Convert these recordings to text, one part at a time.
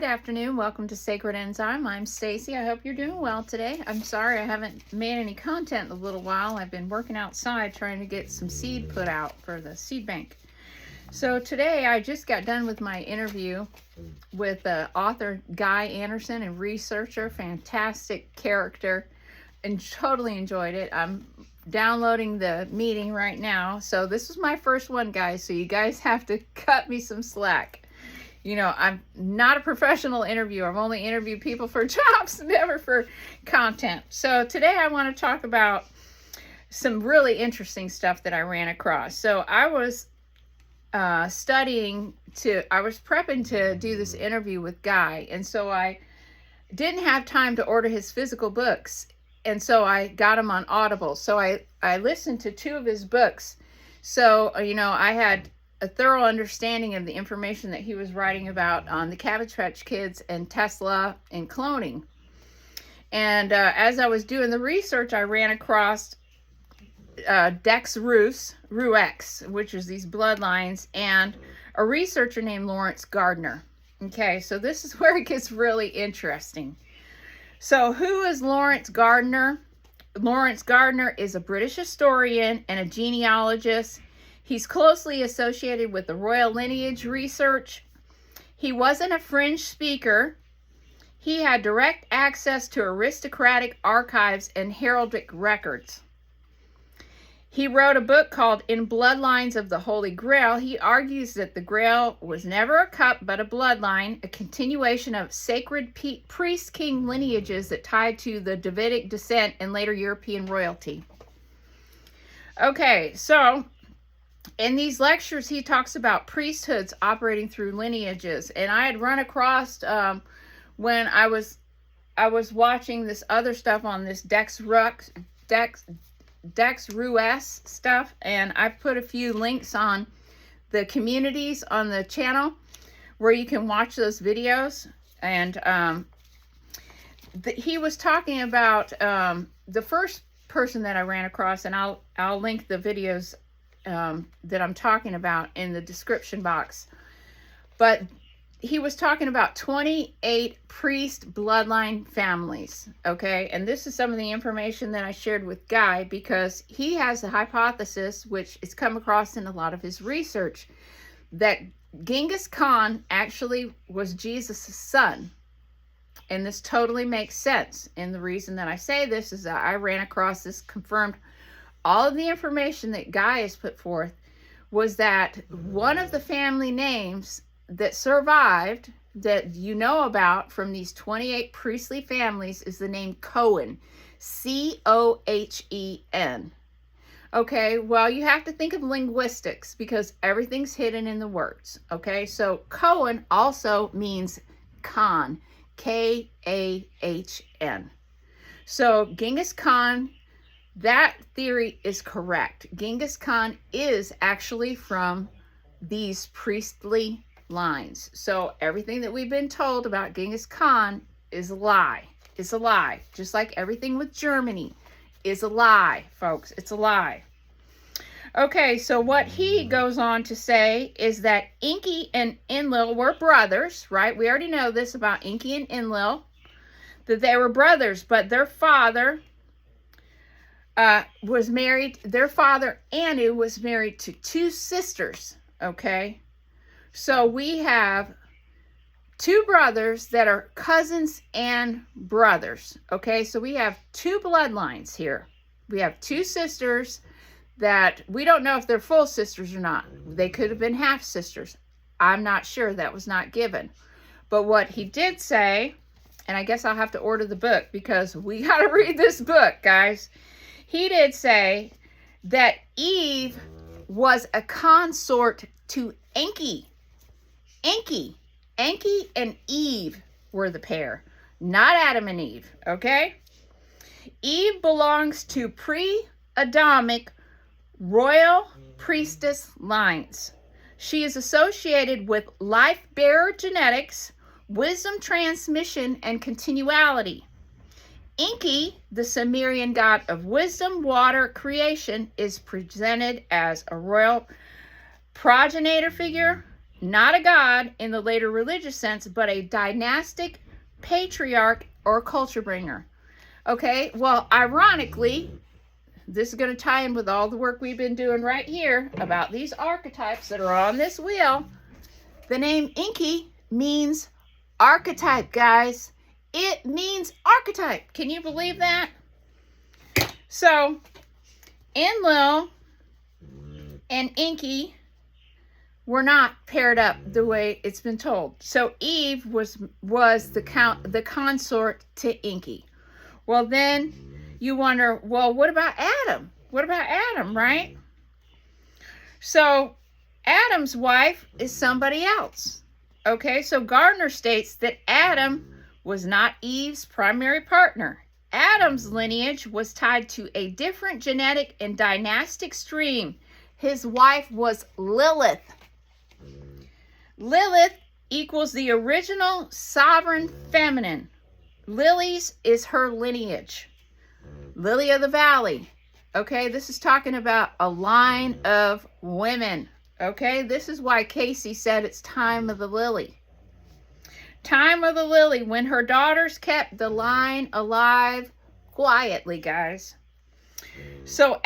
Good afternoon. Welcome to Sacred Enzyme. I'm Stacy. I hope you're doing well today. I'm sorry I haven't made any content in a little while. I've been working outside trying to get some seed put out for the seed bank. So today I just got done with my interview with author Guy Anderson, and researcher, fantastic character, and totally enjoyed it. I'm downloading the meeting right now. So this is my first one, guys, so you guys have to cut me some slack. You know, I'm not a professional interviewer. I've only interviewed people for jobs, never for content. So today I want to talk about some really interesting stuff that I ran across. So I was I was prepping to do this interview with Guy. And so I didn't have time to order his physical books. And so I got them on Audible. So I listened to 2 of his books. So, you know, I had a thorough understanding of the information that he was writing about on the Cabbage Patch Kids and Tesla and cloning. And as I was doing the research, I ran across Dex Ruex, which is these bloodlines, and a researcher named Laurence Gardner. Okay, so this is where it gets really interesting. So who is Laurence Gardner? Laurence Gardner is a British historian and a genealogist. He's closely associated with the royal lineage research. He wasn't a fringe speaker. He had direct access to aristocratic archives and heraldic records. He wrote a book called In Bloodlines of the Holy Grail. He argues that the Grail was never a cup but a bloodline, a continuation of sacred priest-king lineages that tied to the Davidic descent and later European royalty. Okay, so in these lectures, he talks about priesthoods operating through lineages. And I had run across, when I was watching this other stuff on this Dex Ruex stuff, and I put a few links on the communities on the channel where you can watch those videos. And he was talking about the first person that I ran across, and I'll link the videos that I'm talking about in the description box. But he was talking about 28 priest bloodline families, okay? And this is some of the information that I shared with Guy, because he has the hypothesis, which is come across in a lot of his research, that Genghis Khan actually was Jesus' son. And this totally makes sense. And the reason that I say this is that I ran across this, confirmed all of the information that Guy has put forth, was that one of the family names that survived, that you know about from these 28 priestly families, is the name Cohen. C-O-H-E-N. Okay, well, you have to think of linguistics because everything's hidden in the words. Okay, so Cohen also means Khan. K-A-H-N. So Genghis Khan, that theory is correct. Genghis Khan is actually from these priestly lines. So everything that we've been told about Genghis Khan is a lie. It's a lie. Just like everything with Germany is a lie, folks. It's a lie. Okay, so what he goes on to say is that Enki and Enlil were brothers, right? We already know this about Enki and Enlil, that they were brothers, but their father was married. Their father, Anu, was married to 2 sisters, okay? So we have 2 brothers that are cousins and brothers, okay? So we have 2 bloodlines here. We have 2 sisters that we don't know if they're full sisters or not. They could have been half sisters. I'm not sure. That was not given. But what he did say, and I guess I'll have to order the book because we got to read this book, guys. He did say that Eve was a consort to Enki. Enki and Eve were the pair, not Adam and Eve, okay? Eve belongs to pre-Adamic royal priestess lines. She is associated with life-bearer genetics, wisdom transmission, and continuality. Enki, the Sumerian god of wisdom, water, creation, is presented as a royal progenitor figure, not a god in the later religious sense, but a dynastic patriarch or culture bringer. Okay, well, ironically, this is going to tie in with all the work we've been doing right here about these archetypes that are on this wheel. The name Enki means archetype, guys. It means archetype. Can you believe that? So, Enlil and Enki were not paired up the way it's been told. So Eve was the consort to Enki. Well, then you wonder, well, what about Adam? What about Adam, right? So Adam's wife is somebody else. Okay, so Gardner states that Adam was not Eve's primary partner. Adam's lineage was tied to a different genetic and dynastic stream. His wife was Lilith. Lilith equals the original sovereign feminine. Lily's is her lineage. Lily of the Valley. Okay, this is talking about a line of women. Okay, this is why Casey said it's time of the lily. Time of the lily, when her daughters kept the line alive quietly, guys. So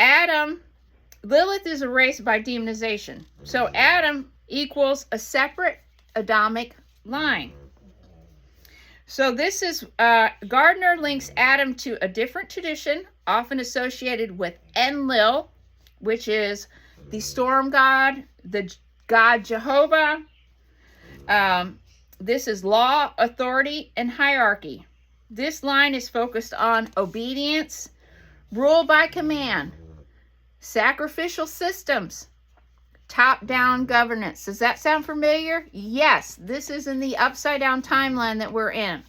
Lilith is erased by demonization. So Adam equals a separate Adamic line. So this is, Gardner links Adam to a different tradition, often associated with Enlil, which is the storm god, the god Jehovah. This is law, authority, and hierarchy. This line is focused on obedience, rule by command, sacrificial systems, top-down governance. Does that sound familiar? Yes, this is in the upside-down timeline that we're in.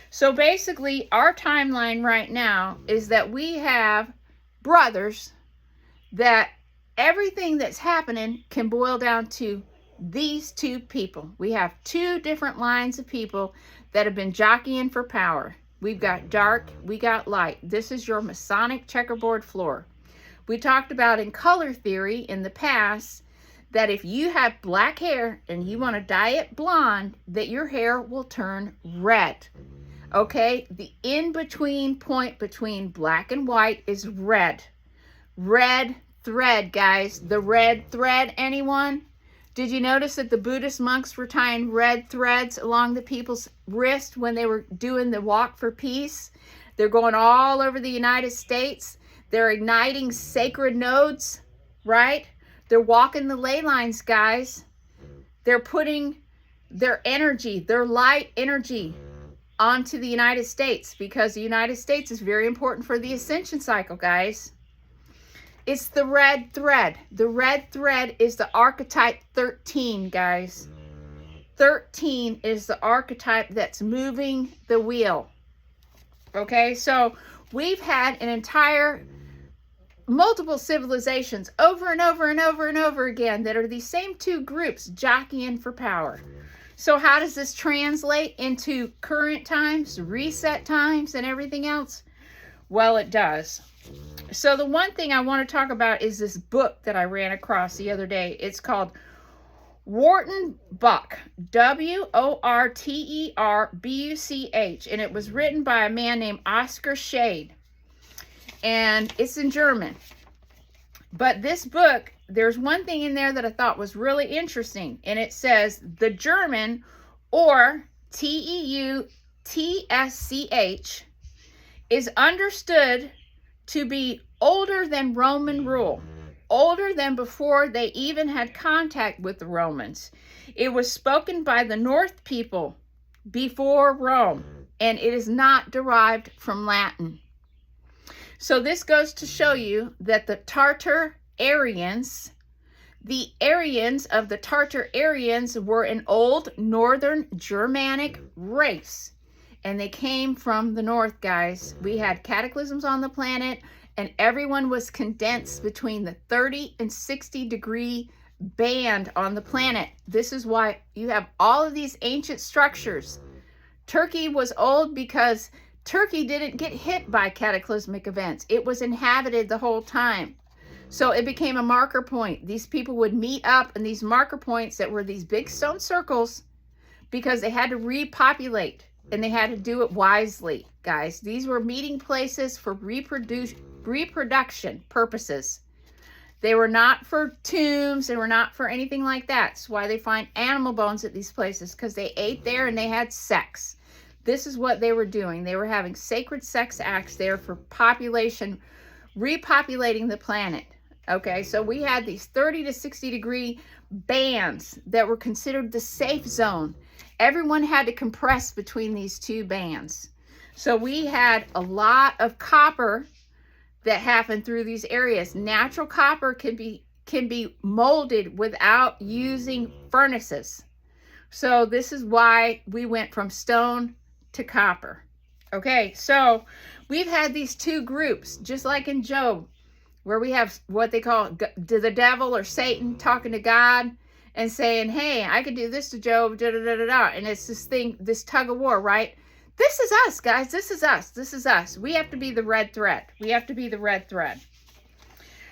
So basically, our timeline right now is that we have brothers that everything that's happening can boil down to these two people. We have two different lines of people that have been jockeying for power. We've got dark, we got light. This is your Masonic checkerboard floor. We talked about in color theory in the past that if you have black hair and you want to dye it blonde, that your hair will turn red. Okay, the in-between point between black and white is red. Red thread, guys. The red thread, anyone? Did you notice that the Buddhist monks were tying red threads along the people's wrist when they were doing the walk for peace? They're going all over the United States. They're igniting sacred nodes, right? They're walking the ley lines, guys. They're putting their energy, their light energy, onto the United States, because the United States is very important for the ascension cycle, guys. It's the red thread. The red thread is the archetype 13, guys. 13 is the archetype that's moving the wheel. Okay, so we've had an entire multiple civilizations over and over and over and over again that are these same two groups jockeying for power. So how does this translate into current times, reset times, and everything else? Well, it does. So the one thing I want to talk about is this book that I ran across the other day. It's called Wharton Buck, W-O-R-T-E-R-B-U-C-H, and it was written by a man named Oscar Schade, and it's in German. But this book, there's one thing in there that I thought was really interesting, and it says the German, or T-E-U-T-S-C-H, is understood to be older than Roman rule, older than before they even had contact with the Romans. It was spoken by the North people before Rome, and it is not derived from Latin. So this goes to show you that the Tartar Aryans, the Aryans of the Tartar Aryans were an old northern Germanic race. And they came from the north, guys. We had cataclysms on the planet, and everyone was condensed between the 30 and 60 degree band on the planet. This is why you have all of these ancient structures. Turkey was old because Turkey didn't get hit by cataclysmic events. It was inhabited the whole time. So it became a marker point. These people would meet up in these marker points that were these big stone circles because they had to repopulate and they had to do it wisely, guys. These were meeting places for reproduction purposes. They were not for tombs. They were not for anything like that. That's why they find animal bones at these places, because they ate there and they had sex. This is what they were doing. They were having sacred sex acts there for population, repopulating the planet. Okay, so we had these 30 to 60 degree bands that were considered the safe zone. Everyone had to compress between these two bands. So we had a lot of copper that happened through these areas. Natural copper can be molded without using furnaces. So this is why we went from stone to copper. Okay, so we've had these two groups, just like in Job, where we have what they call the devil or Satan talking to God and saying, hey, I could do this to Job, da da da da da. And it's this thing, this tug of war, right? This is us, guys. This is us. This is us. We have to be the red thread. We have to be the red thread.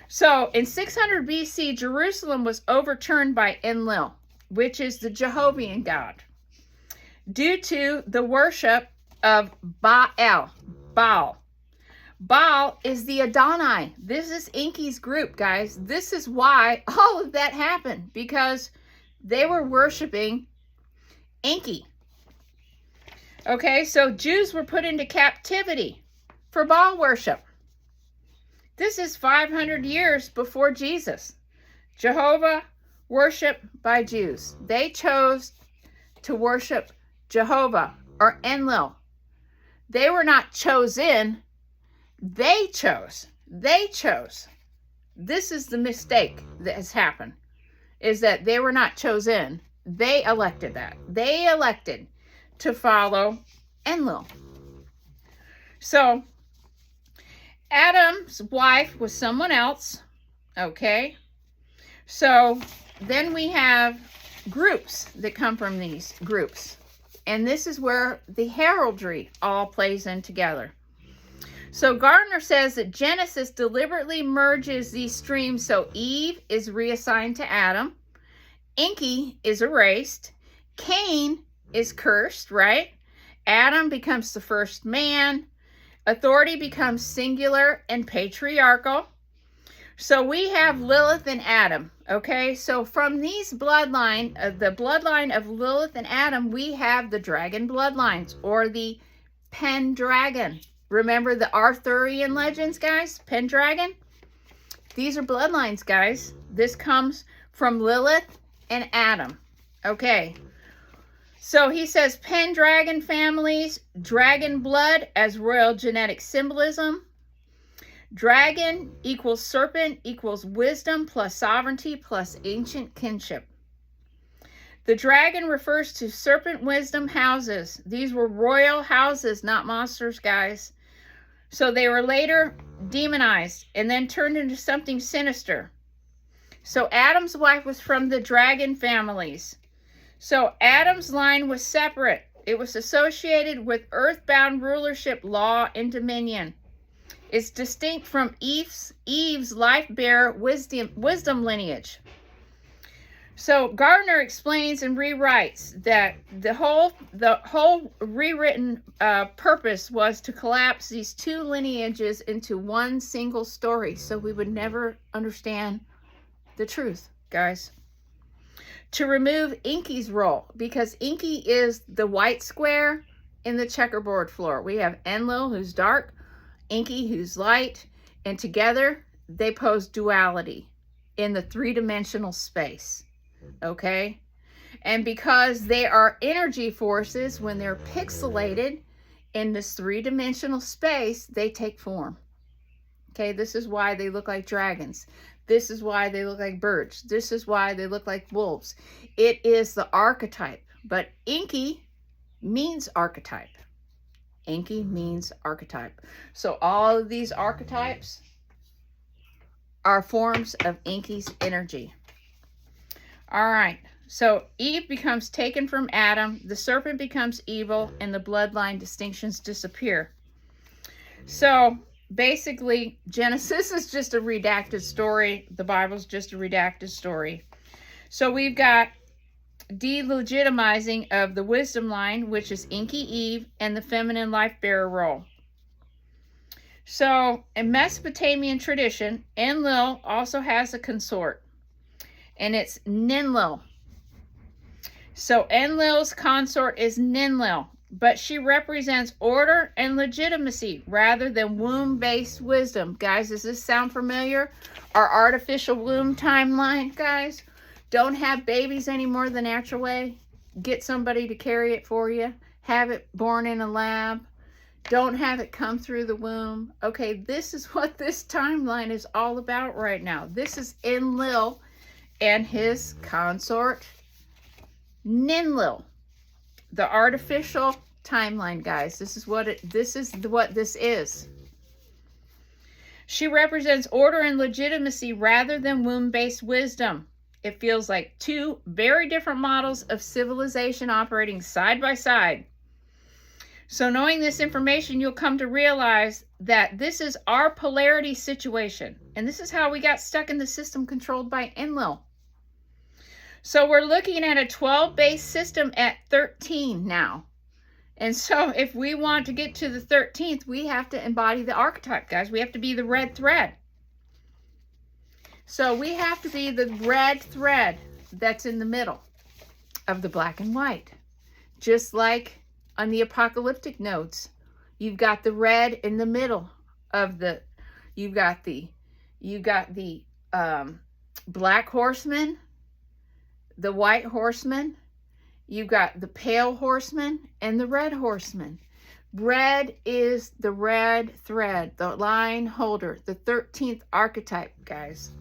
So in 600 BC, Jerusalem was overturned by Enlil, which is the Jehovah god, due to the worship of Baal. Baal is the Adonai. This is Enki's group, guys. This is why all of that happened, because they were worshiping Enki. Okay, so Jews were put into captivity for Baal worship. This is 500 years before Jesus. Jehovah worship by Jews. They chose to worship Jehovah or Enlil. They were not chosen. They chose. They chose. This is the mistake that has happened, is that they were not chosen. They elected that. They elected to follow Enlil. So Adam's wife was someone else. Okay. So then we have groups that come from these groups. And this is where the heraldry all plays in together. So Gardner says that Genesis deliberately merges these streams, so Eve is reassigned to Adam, Enki is erased, Cain is cursed, right? Adam becomes the first man, authority becomes singular and patriarchal. So we have Lilith and Adam, okay? So from these bloodline, the bloodline of Lilith and Adam, we have the dragon bloodlines, or the Pendragon. Remember the Arthurian legends, guys? Pendragon? These are bloodlines, guys. This comes from Lilith and Adam. Okay. So he says Pendragon families, dragon blood as royal genetic symbolism. Dragon equals serpent equals wisdom plus sovereignty plus ancient kinship. The dragon refers to serpent wisdom houses. These were royal houses, not monsters, guys. So they were later demonized and then turned into something sinister. So Adam's wife was from the dragon families. So Adam's line was separate. It was associated with earthbound rulership, law, and dominion. It's distinct from Eve's life-bearer wisdom lineage. So Gardner explains and rewrites that the whole rewritten purpose was to collapse these two lineages into one single story, so we would never understand the truth, guys. To remove Enki's role, because Enki is the white square in the checkerboard floor. We have Enlil, who's dark, Enki, who's light, and together they pose duality in the three-dimensional space. Okay, and because they are energy forces, when they're pixelated in this three-dimensional space, they take form. Okay, this is why they look like dragons. This is why they look like birds. This is why they look like wolves. It is the archetype, but Enki means archetype. Enki means archetype. So all of these archetypes are forms of Enki's energy. All right, so Eve becomes taken from Adam, the serpent becomes evil, and the bloodline distinctions disappear. So basically, Genesis is just a redacted story. The Bible's just a redacted story. So we've got delegitimizing of the wisdom line, which is Enki Eve, and the feminine life bearer role. So in Mesopotamian tradition, Enlil also has a consort, and it's Ninlil. So Enlil's consort is Ninlil, but she represents order and legitimacy rather than womb-based wisdom. Guys, does this sound familiar? Our artificial womb timeline, guys? Don't have babies anymore the natural way. Get somebody to carry it for you. Have it born in a lab. Don't have it come through the womb. Okay, this is what this timeline is all about right now. This is Enlil and his consort, Ninlil. The artificial timeline, guys. This is what this is. She represents order and legitimacy rather than womb-based wisdom. It feels like two very different models of civilization operating side by side. So knowing this information, you'll come to realize that this is our polarity situation. And this is how we got stuck in the system controlled by Enlil. So we're looking at a 12-based system at 13 now. And so if we want to get to the 13th, we have to embody the archetype, guys. We have to be the red thread. So we have to be the red thread that's in the middle of the black and white. Just like on the apocalyptic nodes, you've got the red in the middle of the, you've got the black horseman, the white horseman, you've got the pale horseman, and the red horseman. Red is the red thread, the line holder, the 13th archetype, guys.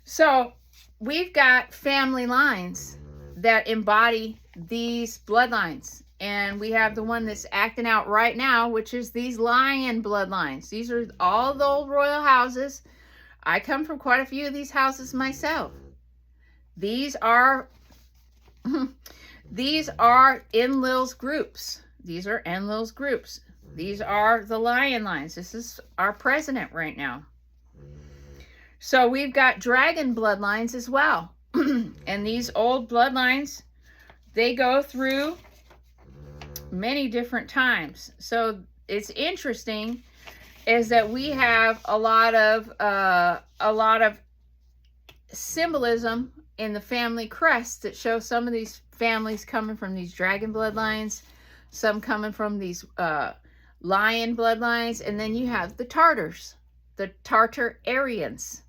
So we've got family lines that embody these bloodlines. And we have the one that's acting out right now, which is these lion bloodlines. These are all the old royal houses. I come from quite a few of these houses myself. These are Enlil's groups. These are Enlil's groups. These are the lion lines. This is our president right now. So we've got dragon bloodlines as well. And these old bloodlines, they go through many different times. So it's interesting is that we have a lot of symbolism in the family crest that show some of these families coming from these dragon bloodlines, some coming from these lion bloodlines, and then you have the Tartars, the Tartar-Aryans.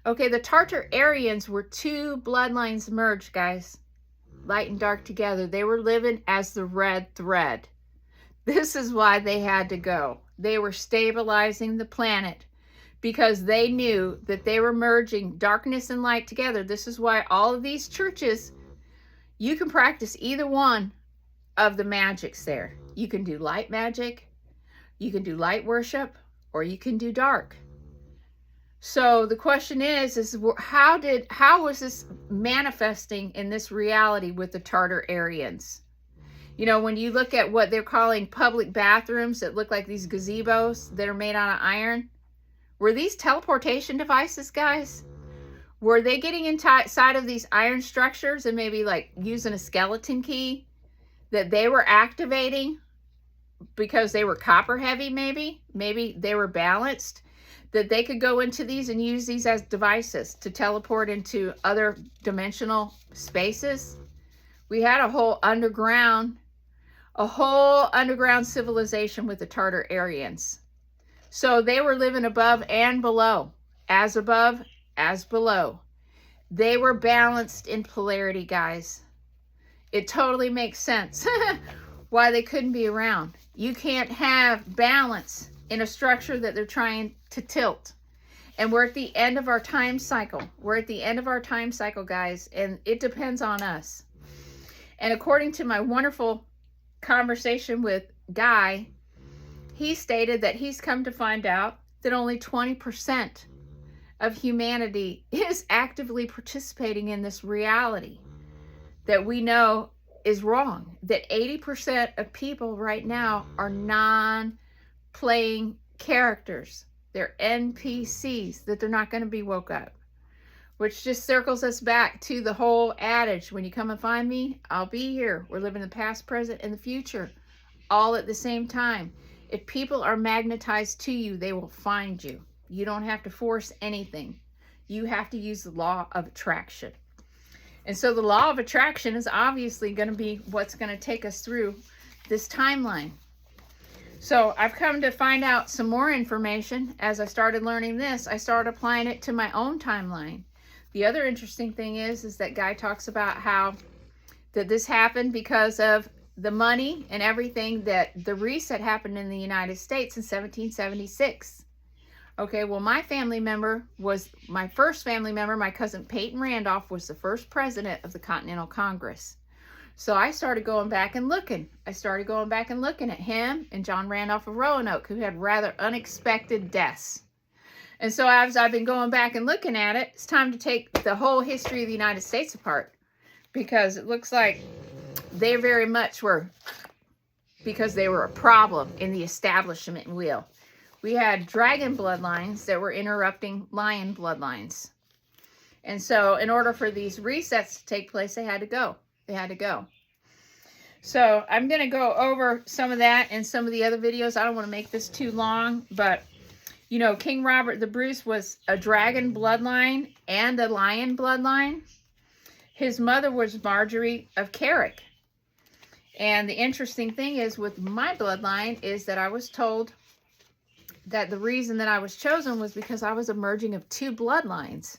Okay, the Tartar-Aryans were two bloodlines merged, guys. Light and dark together. They were living as the red thread. This is why they had to go. They were stabilizing the planet because they knew that they were merging darkness and light together. This is why all of these churches, you can practice either one of the magics there. You can do light magic, you can do light worship, or you can do dark. So the question is how was this manifesting in this reality with the Tartar-Aryans? You know, when you look at what they're calling public bathrooms that look like these gazebos that are made out of iron, were these teleportation devices, guys? Were they getting inside of these iron structures and maybe like using a skeleton key that they were activating because they were copper heavy maybe? Maybe they were balanced, that they could go into these and use these as devices to teleport into other dimensional spaces. We had a whole underground civilization with the Tartar-Aryans. So they were living above and below, as above, as below. They were balanced in polarity, guys. It totally makes sense why they couldn't be around. You can't have balance in a structure that they're trying to tilt. And we're at the end of our time cycle. We're at the end of our time cycle, guys, and it depends on us. And according to my wonderful conversation with Guy, he stated that he's come to find out that only 20% of humanity is actively participating in this reality that we know is wrong. That 80% of people right now are non-playing characters. They're NPCs that they're not going to be woke up. Which just circles us back to the whole adage, when you come and find me, I'll be here. We're living the past, present, and the future, all at the same time. If people are magnetized to you, they will find you. You don't have to force anything. You have to use the law of attraction. And so the law of attraction is obviously going to be what's going to take us through this timeline. So I've come to find out some more information. As I started learning this, I started applying it to my own timeline. The other interesting thing is that Guy talks about how that this happened because of the money and everything, that the reset happened in the United States in 1776. Okay, well, my first family member, my cousin Peyton Randolph, was the first president of the Continental Congress. So I started going back and looking. I started going back and looking at him and John Randolph of Roanoke, who had rather unexpected deaths. And so as I've been going back and looking at it, it's time to take the whole history of the United States apart, because it looks like they very much were, because they were a problem in the establishment wheel. We had dragon bloodlines that were interrupting lion bloodlines. And so in order for these resets to take place, they had to go. They had to go. So I'm going to go over some of that in some of the other videos. I don't want to make this too long, but you know, King Robert the Bruce was a dragon bloodline and a lion bloodline. His mother was Marjorie of Carrick. And the interesting thing is with my bloodline is that I was told that the reason that I was chosen was because I was a merging of two bloodlines.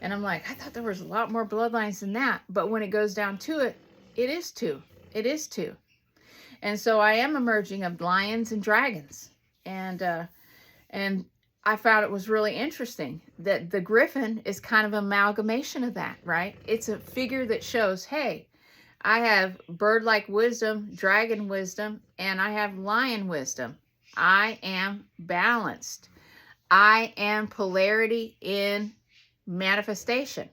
And I'm like, I thought there was a lot more bloodlines than that. But when it goes down to it, it is two. It is two. And so I am a merging of lions and dragons. And I found it was really interesting that the griffin is kind of an amalgamation of that, right? It's a figure that shows, hey, I have bird-like wisdom, dragon wisdom, and I have lion wisdom. I am balanced. I am polarity in manifestation.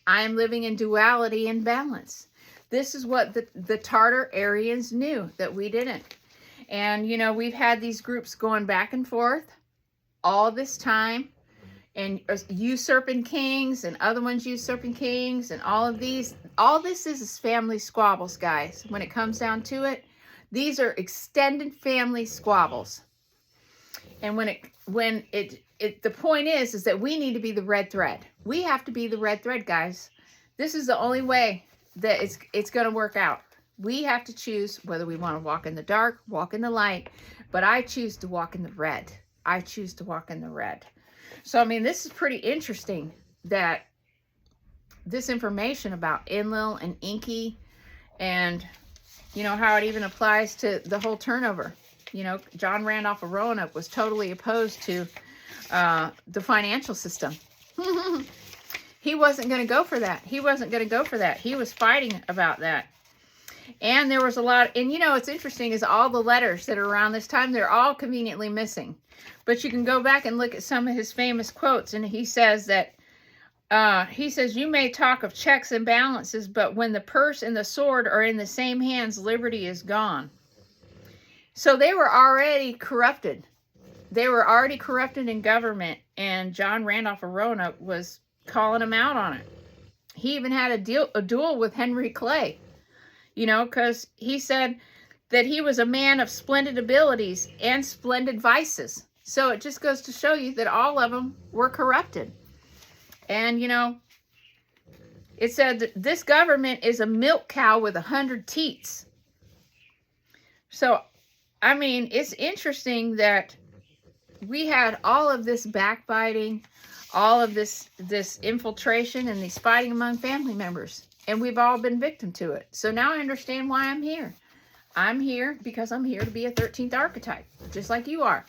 I am living in duality and balance. This is what the Tartar Aryans knew that we didn't. And, you know, we've had these groups going back and forth all this time, and usurping kings and other ones usurping kings and all of these. All this is family squabbles, guys. When it comes down to it, these are extended family squabbles. And the point is that we need to be the red thread. We have to be the red thread, guys. This is the only way that it's going to work out. We have to choose whether we want to walk in the dark, walk in the light, but I choose to walk in the red. I choose to walk in the red. So, I mean, this is pretty interesting that this information about Enlil and Enki, and, you know, how it even applies to the whole turnover. You know, John Randolph of Roanoke was totally opposed to the financial system. He wasn't going to go for that. He wasn't going to go for that. He was fighting about that. And there was a lot, and you know, what's interesting is all the letters that are around this time, they're all conveniently missing. But you can go back and look at some of his famous quotes, and he says that, you may talk of checks and balances, but when the purse and the sword are in the same hands, liberty is gone. So they were already corrupted. They were already corrupted in government, and John Randolph of Roanoke was calling him out on it. He even had a duel with Henry Clay, you know, because he said that he was a man of splendid abilities and splendid vices. So it just goes to show you that all of them were corrupted. And, you know, it said that this government is a milk cow with 100 teats. So, I mean, it's interesting that we had all of this backbiting, all of this infiltration and these fighting among family members. And we've all been victim to it. So now I understand why I'm here. I'm here because I'm here to be a 13th archetype, just like you are.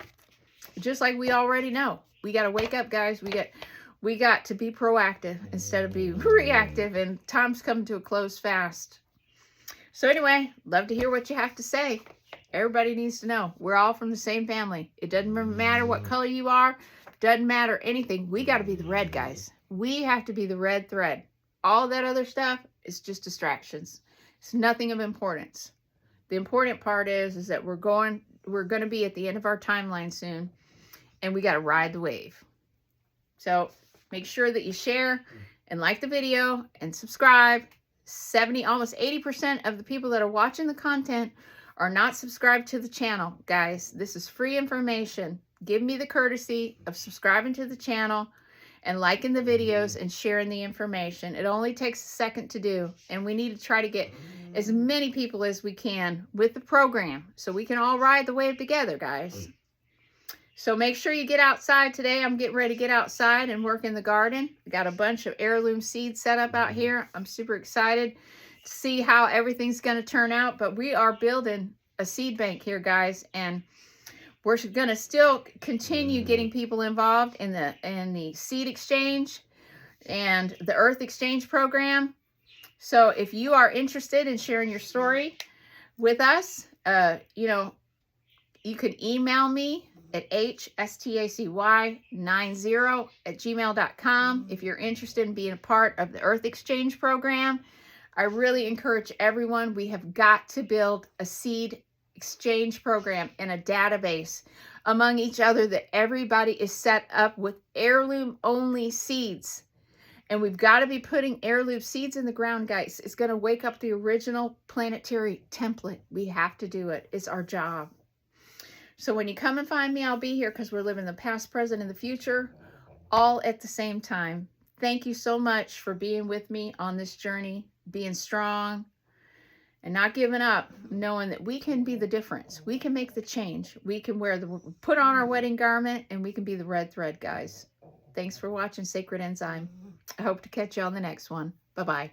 Just like we already know. We got to wake up, guys. We got to be proactive instead of be reactive, and time's coming to a close fast. So anyway, love to hear what you have to say. Everybody needs to know we're all from the same family. It doesn't matter what color you are. Doesn't matter anything. We got to be the red, guys. We have to be the red thread. All that other stuff is just distractions. It's nothing of importance. The important part is that we're going to be at the end of our timeline soon. and we got to ride the wave. So make sure that you share and like the video and subscribe. 70, almost 80% of the people that are watching the content are not subscribed to the channel. Guys, this is free information. Give me the courtesy of subscribing to the channel and liking the videos and sharing the information. It only takes a second to do, and we need to try to get as many people as we can with the program so we can all ride the wave together, guys. So make sure you get outside today. I'm getting ready to get outside and work in the garden. I got a bunch of heirloom seeds set up out here. I'm super excited to see how everything's going to turn out. But we are building a seed bank here, guys. And we're going to still continue getting people involved in the seed exchange and the earth exchange program. So if you are interested in sharing your story with us, you can email me at hstacy90@gmail.com if you're interested in being a part of the Earth Exchange program. I really encourage everyone. We have got to build a seed exchange program and a database among each other that everybody is set up with heirloom only seeds. And we've got to be putting heirloom seeds in the ground, guys. It's going to wake up the original planetary template. We have to do it. It's our job. So when you come and find me, I'll be here because we're living the past, present, and the future all at the same time. Thank you so much for being with me on this journey, being strong and not giving up, knowing that we can be the difference. We can make the change. We can put on our wedding garment, and we can be the red thread, guys. Thanks for watching Sacred Enzyme. I hope to catch you on the next one. Bye-bye.